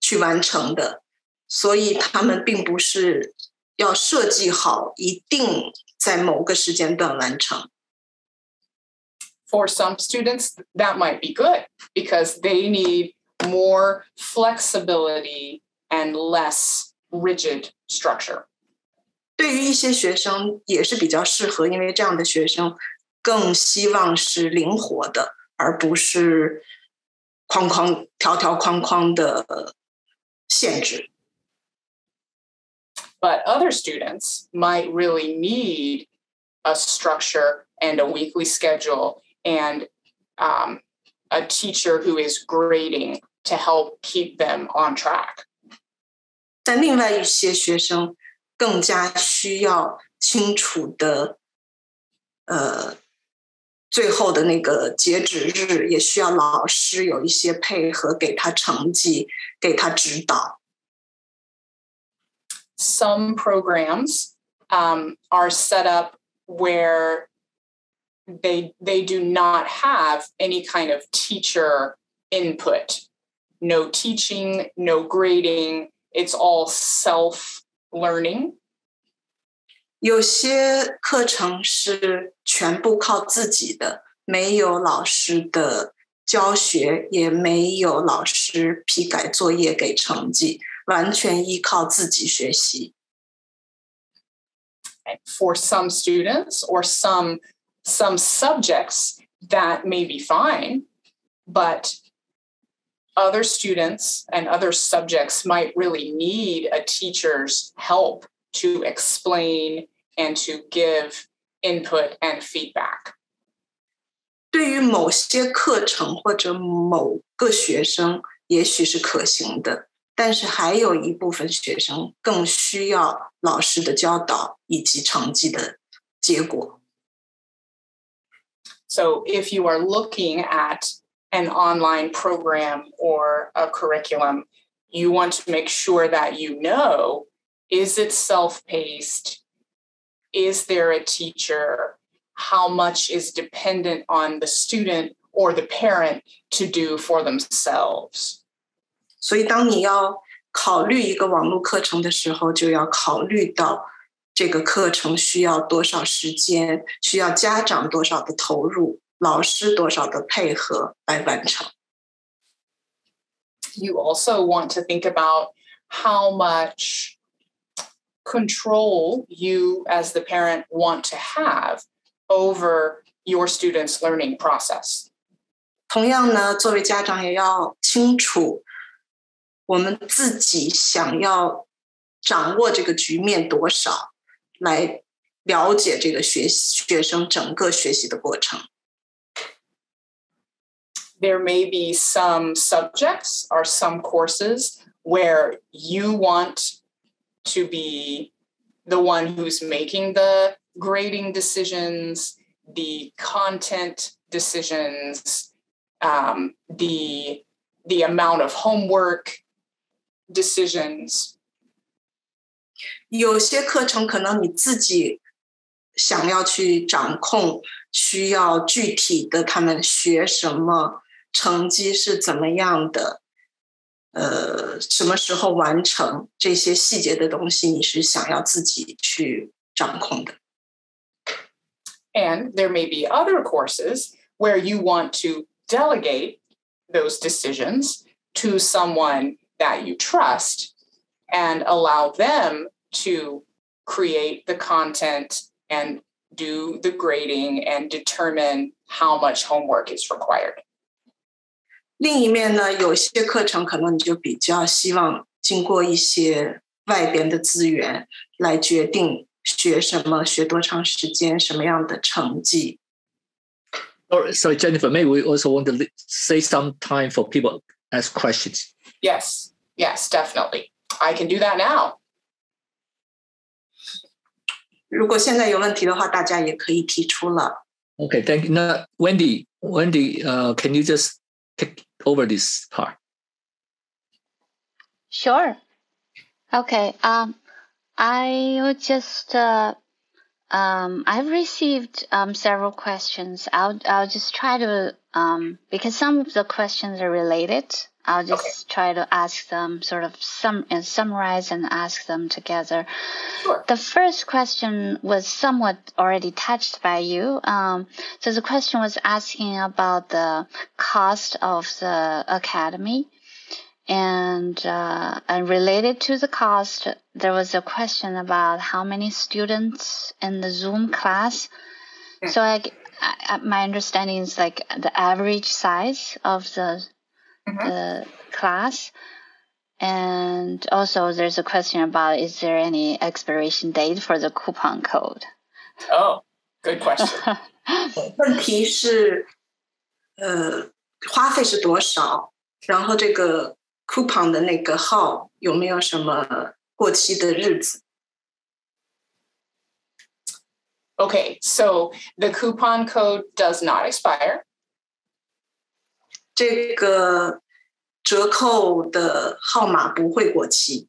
去完成的，所以他们并不是要设计好一定在某个时间段完成。 For some students, that might be good because they need more flexibility and less rigid structure. 对于一些学生也是比较适合，因为这样的学生更希望是灵活的，而不是条条框框的限制。 But other students might really need a structure and a weekly schedule and a teacher who is grading to help keep them on track. 但另外一些学生更加需要清楚的最后的那个截止日，也需要老师有一些配合，给他成绩，给他指导。 Some programs are set up where they do not have any kind of teacher input. No teaching, no grading. It's all self-learning. 有些课程是全部靠自己的，没有老师的教学，也没有老师批改作业给成绩，完全依靠自己学习。For some students or some subjects, that may be fine, but other students and other subjects might really need a teacher's help to explain and to give input and feedback. 对于某些课程或者某个学生，也许是可行的，但是还有一部分学生更需要老师的教导以及成绩的结果。So if you are looking at an online program or a curriculum, you want to make sure that you know, is it self-paced? Is there a teacher? How much is dependent on the student or the parent to do for themselves? 所以当你要考虑一个网络课程的时候，就要考虑到这个课程需要多少时间，需要家长多少的投入，老师多少的配合来完成。You also want to think about how much control you as the parent want to have over your student's learning process. 同样呢，作为家长也要清楚我们自己想要掌握这个局面多少，来了解这个学生整个学习的过程。There may be some subjects or some courses where you want to be the one who's making the grading decisions, the content decisions, the amount of homework decisions. 有些课程可能你自己想要去掌控，需要具体的他们学什么，成绩是怎么样的，什么时候完成，这些细节的东西你是想要自己去掌控的。And there may be other courses where you want to delegate those decisions to someone that you trust and allow them to create the content and do the grading and determine how much homework is required. 另一面呢，有些课程可能你就比较希望经过一些外边的资源来决定学什么，学多长时间，什么样的成绩。Sorry, Jennifer, maybe we also want to save some time for people to ask questions. Yes, definitely. I can do that now. 如果现在有问题的话，大家也可以提出了。Okay, thank you. Now, Wendy, can you just take over this part? Sure. Okay. I would just I've received several questions. I'll just try to because some of the questions are related. I'll just try to ask them sort of summarize and ask them together. Sure. The first question was somewhat already touched by you. So the question was asking about the cost of the academy. And related to the cost, there was a question about how many students in the Zoom class. Yeah. So my understanding is like the average size of the class. And also there's a question about, is there any expiration date for the coupon code? Oh, good question. 问题是花费是多少，然后这个coupon 的那个号有没有什么过期的日子？ Okay, so the coupon code does not expire. 这个折扣的号码不会过期。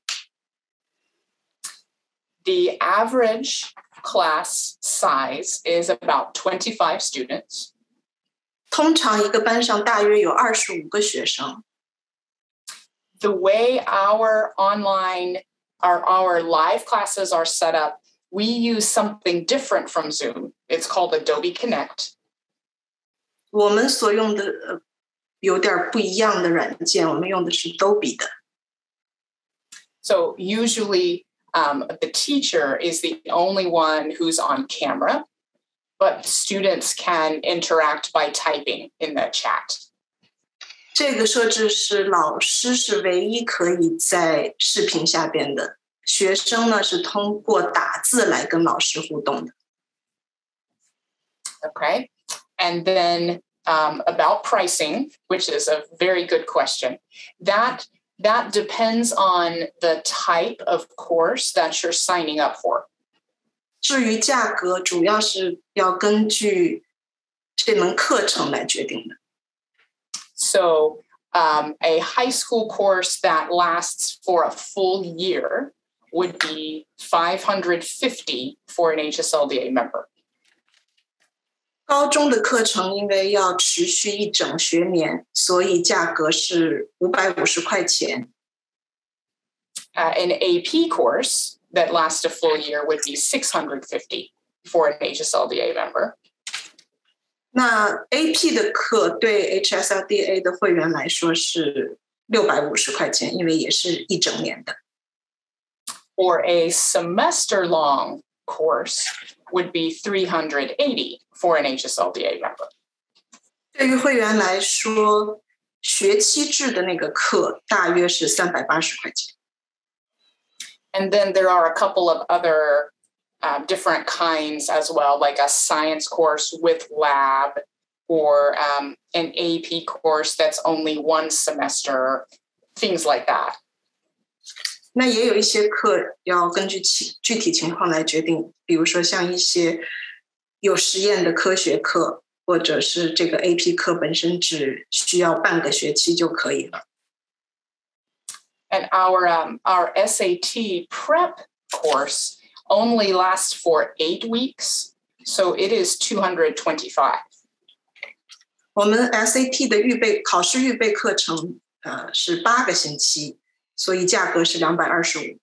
The average class size is about 25 students. 通常一个班上大约有25个学生。The way our live classes are set up, we use something different from Zoom. It's called Adobe Connect. 我们所用的有点不一样的软件，我们用的是 Adobe 的。So usually the teacher is the only one who's on camera, but students can interact by typing in the chat. 这个设置是老师是唯一可以在视频下边的，学生呢是通过打字来跟老师互动的。Okay, and then about pricing, which is a very good question. That depends on the type of course that you're signing up for. 至于价格，主要是要根据这门课程来决定的。So a high school course that lasts for a full year would be $550 for an HSLDA member. 高中的课程因为要持续一整学年，所以价格是550块钱。An AP course that lasts a full year would be $650 for an HSLDA member. 那 AP 的课对 HSLDA 的会员来说是650块钱，因为也是一整年的。Or a semester-long course would be $380 for an HSLDA member. 对于会员来说，学期制的那个课大约是380块钱。And then there are a couple of other different kinds as well, like a science course with lab, or an AP course that's only one semester, things like that. 那也有一些课要根据具体情况来决定，比如说像一些有实验的科学课，或者是这个 AP 课本身只需要半个学期就可以了。And our SAT prep course only lasts for 8 weeks, so it is $225. 我们 SAT 的考试预备课程是8个星期，所以价格是225。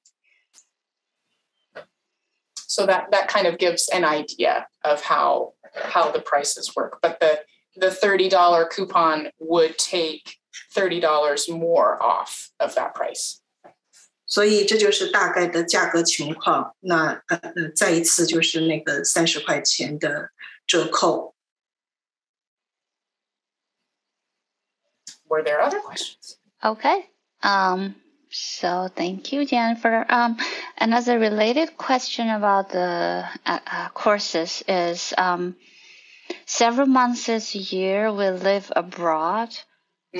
So that kind of gives an idea of how the prices work. But the $30 coupon would take $30 more off of that price. 所以这就是大概的价格情况。那再一次就是那个30块钱的折扣。Were there other questions? Okay. So thank you, Jennifer. Another related question about the courses is several months this year we live abroad.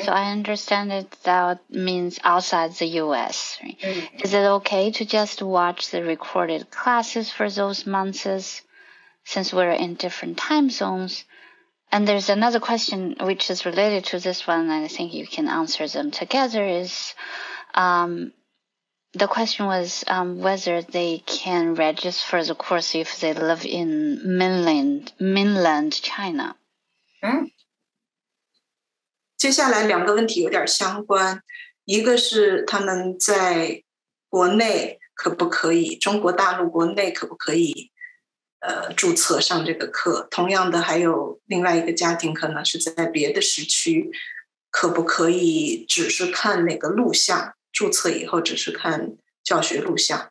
So I understand that means outside the U.S. Right? Mm-hmm. Is it okay to just watch the recorded classes for those months since we're in different time zones? And there's another question which is related to this one, and I think you can answer them together, is the question was whether they can register for the course if they live in mainland China. 接下来2个问题有点相关，一个是他们在国内可不可以，中国大陆国内可不可以注册上这个课，同样的还有另外一个家庭可能是在别的时区，可不可以只是看那个录像，注册以后只是看教学录像。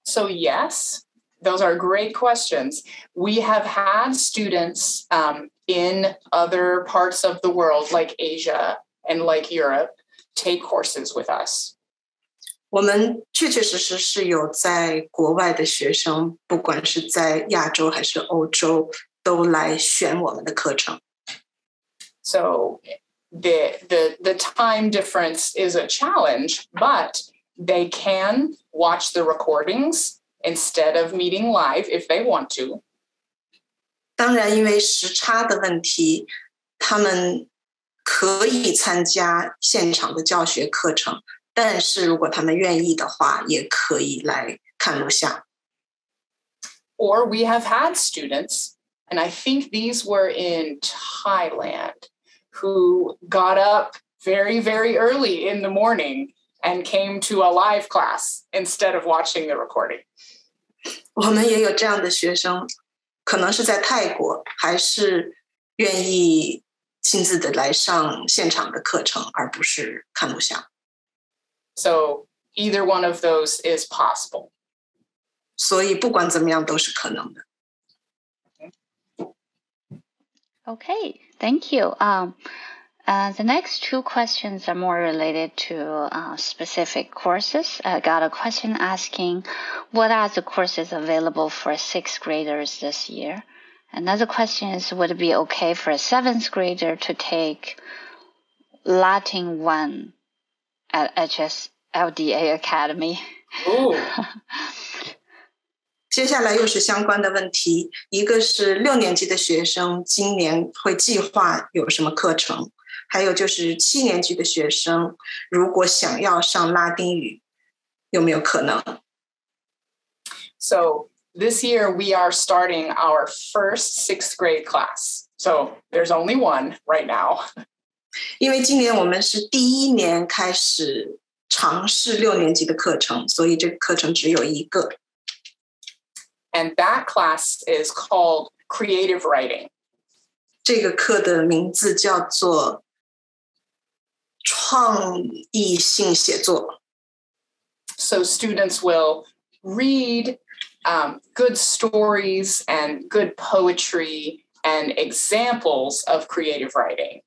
So yes, those are great questions. We have had students in other parts of the world, like Asia and like Europe, take courses with us. 我们确确实实是有在国外的学生，不管是在亚洲还是欧洲，都来选我们的课程。 So the time difference is a challenge, but they can watch the recordings instead of meeting live if they want to. 当然，因为时差的问题，他们可以参加现场的教学课程，但是如果他们愿意的话，也可以来看录像。Or we have had students, and I think these were in Thailand, who got up very, very early in the morning and came to a live class instead of watching the recording. 我们也有这样的学生，可能是在泰国，还是愿意亲自的来上现场的课程，而不是看录像。So either one of those is possible. 所以不管怎么样都是可能的。Okay, thank you. The next two questions are more related to specific courses. I got a question asking, what are the courses available for sixth graders this year? Another question is, would it be okay for a seventh grader to take Latin 1 at HSLDA Academy? Ooh. 接下来又是相关的问题，一个是6年级的学生今年会计划有什么课程，还有就是7年级的学生如果想要上拉丁语，有没有可能？ So this year we are starting our first sixth grade class. So there's only one right now. 因为今年我们是第1年开始尝试6年级的课程，所以这个课程只有一个。And that class is called Creative Writing. 这个课的名字叫做创意性写作。So students will read good stories and good poetry and examples of creative writing.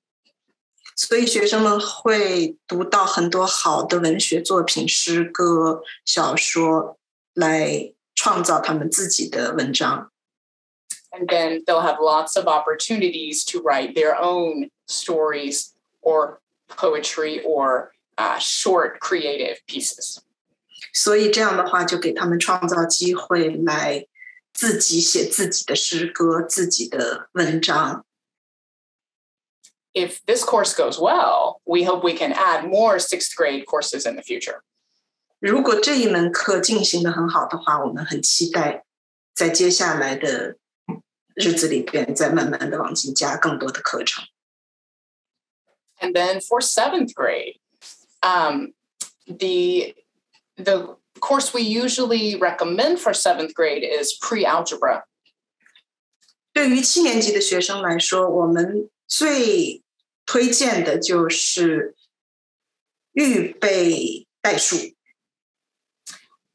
所以学生们会读到很多好的文学作品、诗歌、小说，来创造他们自己的文章。And then they'll have lots of opportunities to write their own stories or poetry or short creative pieces. 所以这样的话，就给他们创造机会来自己写自己的诗歌、自己的文章。If this course goes well, we hope we can add more sixth grade courses in the future. 如果这一门课进行得很好的话，我们很期待在接下来的日子里边再慢慢的往进加更多的课程。And then for seventh grade, the course we usually recommend for seventh grade is pre-algebra. 对于7年级的学生来说，我们最推荐的就是预备代数。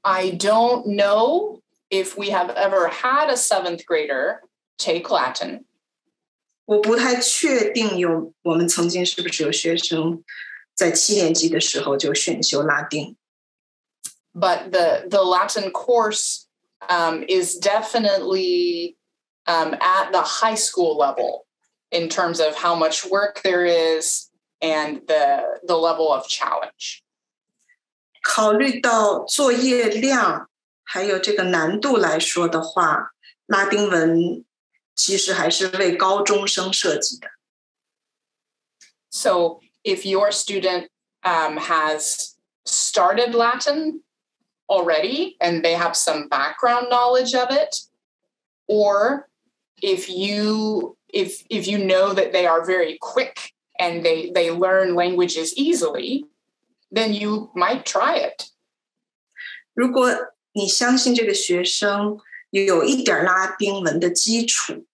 I don't know if we have ever had a seventh grader take Latin. 我不太确定我们曾经是不是有学生在7年级的时候就选修拉丁。But the Latin course is definitely at the high school level in terms of how much work there is and the level of challenge. 考虑到作业量还有这个难度来说的话，拉丁文其实还是为高中生设计的。So if your student has started Latin already and they have some background knowledge of it, or if you know that they are very quick and they learn languages easily, then you might try it. 如果你相信这个学生有一点拉丁文的基础，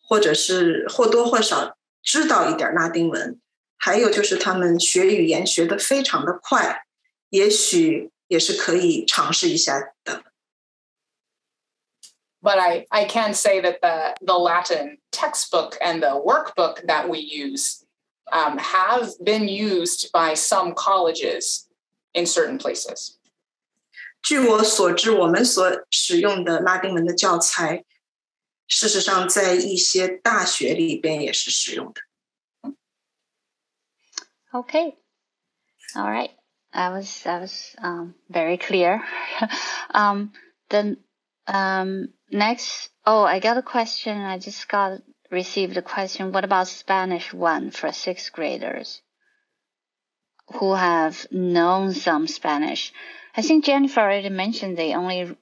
或者是或多或少知道一点拉丁文，还有就是他们学语言学得非常的快，也许也是可以尝试一下的。But I can say that the Latin textbook and the workbook that we use have been used by some colleges in certain places. 据我所知，我们所使用的拉丁文的教材，事实上在一些大学里边也是使用的。Okay, all right. That was very clear. Then next, I got a question. I just received a question. What about Spanish 1 for sixth graders who have known some Spanish? I think Jennifer already mentioned they only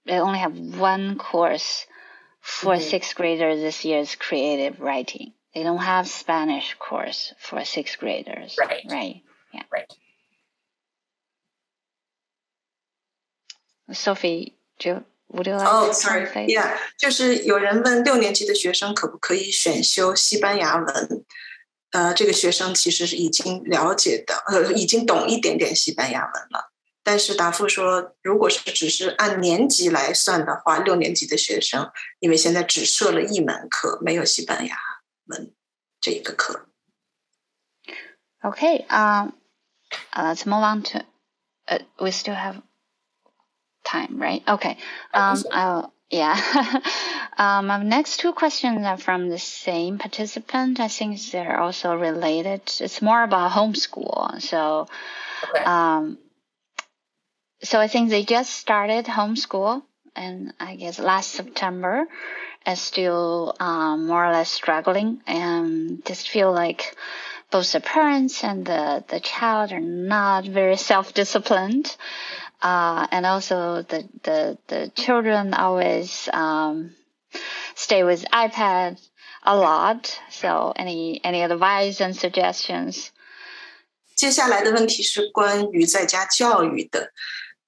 have one course for sixth graders this year is creative writing. They don't have Spanish course for sixth graders. Right. Yeah. Right. Sophie, would you like to translate? Yeah. 就是有人问6年级的学生可不可以选修西班牙文？这个学生其实是已经了解的，已经懂一点点西班牙文了。但是答复说，如果是只是按年级来算的话，6年级的学生，因为现在只设了一门课，没有西班牙文这一个课。Okay, let's move on to. We still have time, right? Okay. Yeah. My next two questions are from the same participant. I think they're also related. It's more about homeschool. So, so I think they just started homeschool, and I guess last September, and still more or less struggling, and just feel like both the parents and the child are not very self-disciplined. And also the children always stay with iPad a lot. So any advice and suggestions? 接下来的问题是关于在家教育的，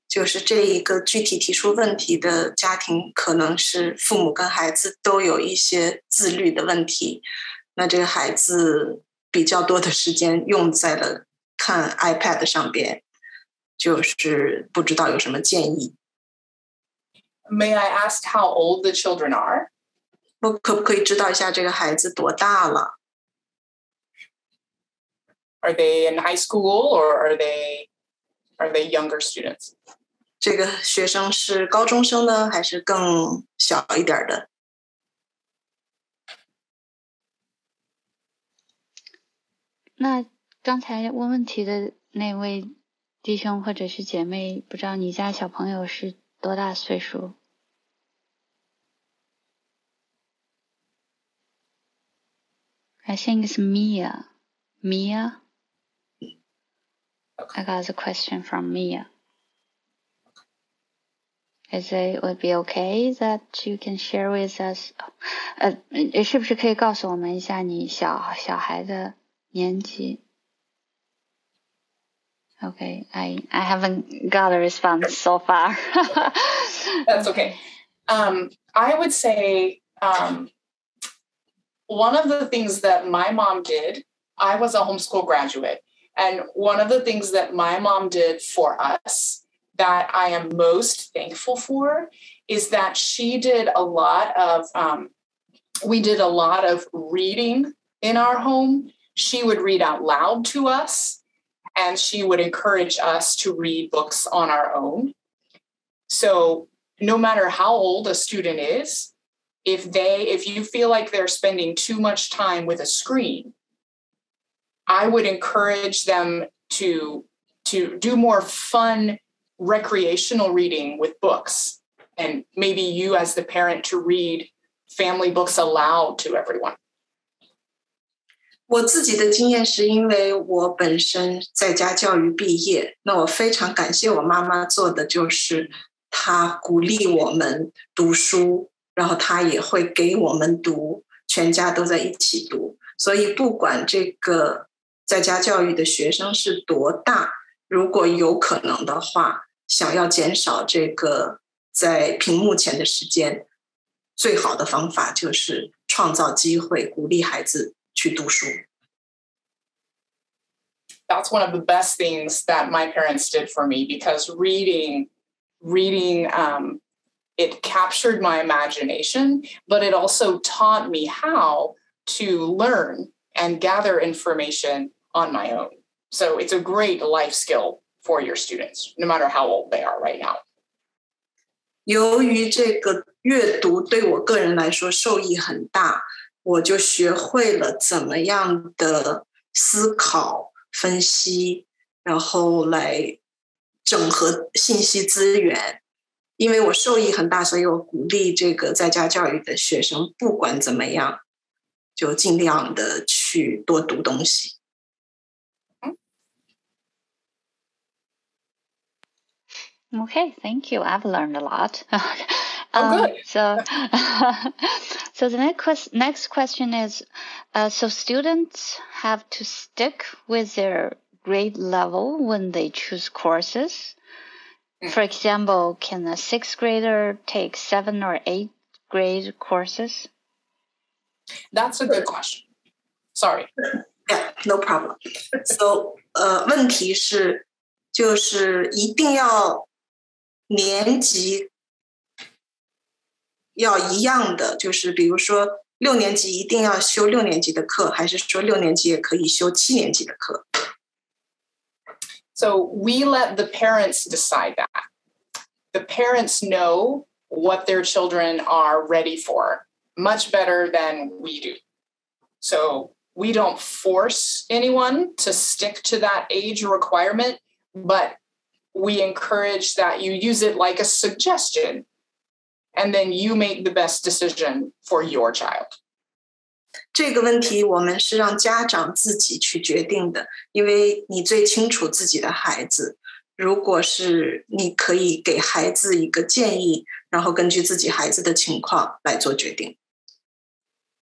就是这一个具体提出问题的家庭，可能是父母跟孩子都有一些自律的问题，那这个孩子比较多的时间用在了看 iPad 上边。就是不知道有什么建议。May I ask how old the children are? 我可不可以知道一下这个孩子多大了？ Are they in high school or are they younger students? 这个学生是高中生呢，还是更小一点的？那刚才问问题的那位弟兄或者是姐妹，不知道你家小朋友是多大岁数？ I think it's Mia. Mia? I got a question from Mia. Is it would be okay that you can share with us? 是不是可以告诉我们一下你小孩的年纪？ Okay, I haven't got a response so far. That's okay. I would say one of the things that my mom did, I was a homeschool graduate, and one of the things that my mom did for us that I am most thankful for is that she did a lot of, we did a lot of reading in our home. She would read out loud to us. And she would encourage us to read books on our own. So no matter how old a student is, if you feel like they're spending too much time with a screen, I would encourage them to do more fun recreational reading with books. And maybe you as the parent to read family books aloud to everyone. 我自己的经验是因为我本身在家教育毕业，那我非常感谢我妈妈做的就是她鼓励我们读书，然后她也会给我们读，全家都在一起读。所以不管这个在家教育的学生是多大，如果有可能的话，想要减少这个在屏幕前的时间，最好的方法就是创造机会，鼓励孩子去读书。 That's one of the best things that my parents did for me because reading, it captured my imagination, but it also taught me how to learn and gather information on my own. So it's a great life skill for your students, no matter how old they are right now. 由于这个阅读对我个人来说受益很大，我就学会了怎么样的思考、分析，然后来整合信息资源。因为我受益很大，所以我鼓励这个在家教育的学生，不管怎么样，就尽量的去多读东西。Okay, thank you. I've learned a lot. Good. So the next question is, so students have to stick with their grade level when they choose courses? For example, can a 6th grader take 7th or 8th grade courses? That's a good question. Sorry. Yeah, no problem. So, 问题是，就是一定要年级要一样的，就是比如说6年级一定要修6年级的课，还是说6年级也可以修7年级的课？ So we let the parents decide that. The parents know what their children are ready for much better than we do. So we don't force anyone to stick to that age requirement, but we encourage that you use it like a suggestion, and then you make the best decision for your child. 这个问题我们是让家长自己去决定的，因为你最清楚自己的孩子。如果是你可以给孩子一个建议，然后根据自己孩子的情况来做决定。